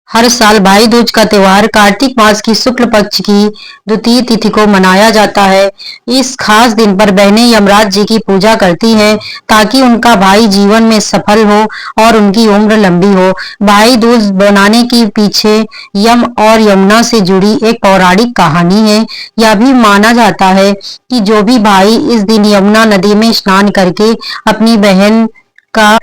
हर साल भाई दूज का त्योहार कार्तिक मास की शुक्ल पक्ष की द्वितीय तिथि को मनाया जाता है। इस खास दिन पर बहनें यमराज जी की पूजा करती हैं ताकि उनका भाई जीवन में सफल हो और उनकी उम्र लंबी हो। भाई दूज बनाने के पीछे यम और यमुना से जुड़ी एक पौराणिक कहानी है। यह भी माना जाता है कि जो भी भाई इस दिन यमुना नदी में स्नान करके अपनी बहन का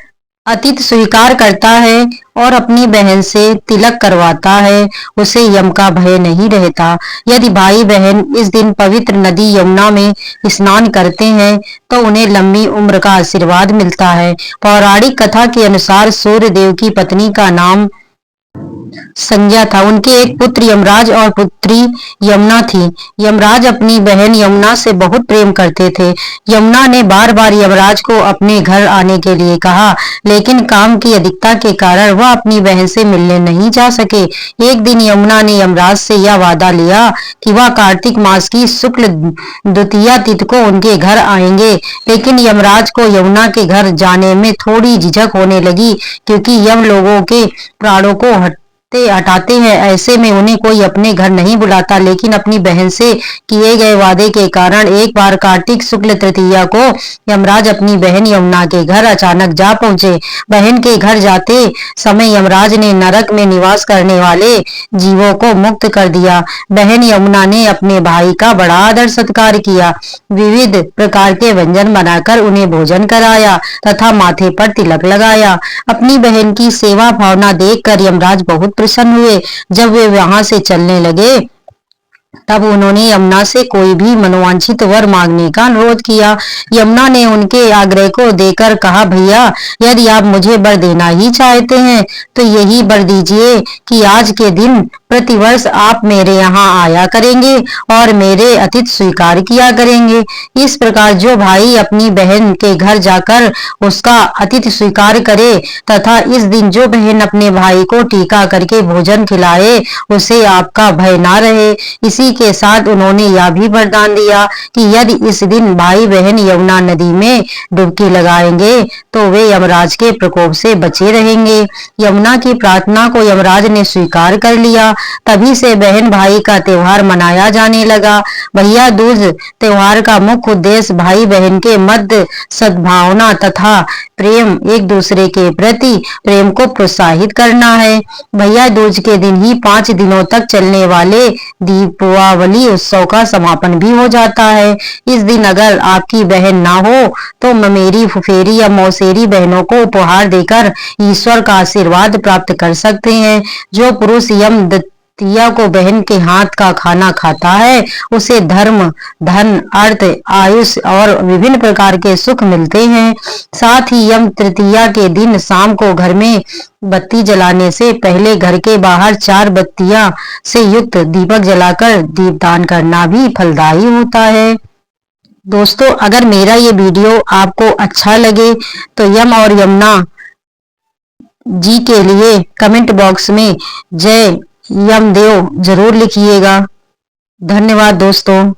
अतीत स्वीकार करता है और अपनी बहन से तिलक करवाता है, उसे यम का भय नहीं रहता। यदि भाई बहन इस दिन पवित्र नदी यमुना में स्नान करते हैं तो उन्हें लंबी उम्र का आशीर्वाद मिलता है। पौराणिक कथा के अनुसार सूर्य देव की पत्नी का नाम संज्ञा था। उनके एक पुत्र यमराज और पुत्री यमुना थी। यमराज अपनी बहन यमुना से बहुत प्रेम करते थे। यमुना ने बार बार यमराज को अपने घर आने के लिए कहा, लेकिन काम की अधिकता के कारण वह अपनी बहन से मिलने नहीं जा सके। एक दिन यमुना ने यमराज से यह वादा लिया कि वह कार्तिक मास की शुक्ल द्वितीया तिथि को उनके घर आएंगे, लेकिन यमराज को यमुना के घर जाने में थोड़ी झिझक होने लगी, क्योंकि यम लोगों के प्राणों को हटाते हैं। ऐसे में उन्हें कोई अपने घर नहीं बुलाता, लेकिन अपनी बहन से किए गए वादे के कारण एक बार कार्तिक शुक्ल तृतीया को यमराज अपनी बहन यमुना के घर अचानक जा पहुंचे। बहन के घर जाते समय यमराज ने नरक में निवास करने वाले जीवों को मुक्त कर दिया। बहन यमुना ने अपने भाई का बड़ा आदर सत्कार किया, विविध प्रकार के व्यंजन बनाकर उन्हें भोजन कराया तथा माथे पर तिलक लगाया। अपनी बहन की सेवा भावना देखकर यमराज बहुत प्रसन्न हुए। जब वे वहां से चलने लगे तब उन्होंने यमुना से कोई भी मनोवांछित वर मांगने का अनुरोध किया। यमुना ने उनके आग्रह को देकर कहा, भैया, यदि आप मुझे वर देना ही चाहते हैं तो यही वर दीजिए कि आज के दिन प्रतिवर्ष आप मेरे यहाँ आया करेंगे और मेरे अतिथि स्वीकार किया करेंगे। इस प्रकार जो भाई अपनी बहन के घर जाकर उसका अतिथि स्वीकार करे तथा इस दिन जो बहन अपने भाई को टीका करके भोजन खिलाए, उसे आपका भय ना रहे। इसी के साथ उन्होंने यह भी वरदान दिया कि यदि इस दिन भाई बहन यमुना नदी में डुबकी लगाएंगे तो वे यमराज के प्रकोप से बचे रहेंगे। यमुना की प्रार्थना को यमराज ने स्वीकार कर लिया। तभी से बहन भाई का त्योहार मनाया जाने लगा। भैया दूज त्योहार का मुख्य उद्देश्य भाई बहन के मध्य सद्भावना तथा प्रेम, एक दूसरे के प्रति प्रेम को प्रोत्साहित करना है। भैया दूज के दिन ही 5 दिनों तक चलने वाले दीपावली उत्सव का समापन भी हो जाता है। इस दिन अगर आपकी बहन ना हो तो ममेरी, फुफेरी या मौसेरी बहनों को उपहार देकर ईश्वर का आशीर्वाद प्राप्त कर सकते हैं। जो पुरुष यम तिया को बहन के हाथ का खाना खाता है उसे धर्म, धन, अर्थ, आयुष और विभिन्न प्रकार के सुख मिलते हैं। साथ ही यम तृतीया के दिन शाम को घर में बत्ती जलाने से पहले घर के बाहर 4 बत्तियां से युक्त दीपक जलाकर दीपदान करना भी फलदायी होता है। दोस्तों, अगर मेरा ये वीडियो आपको अच्छा लगे तो यम और यमुना जी के लिए कमेंट बॉक्स में जय यमदेव जरूर लिखिएगा। धन्यवाद दोस्तों।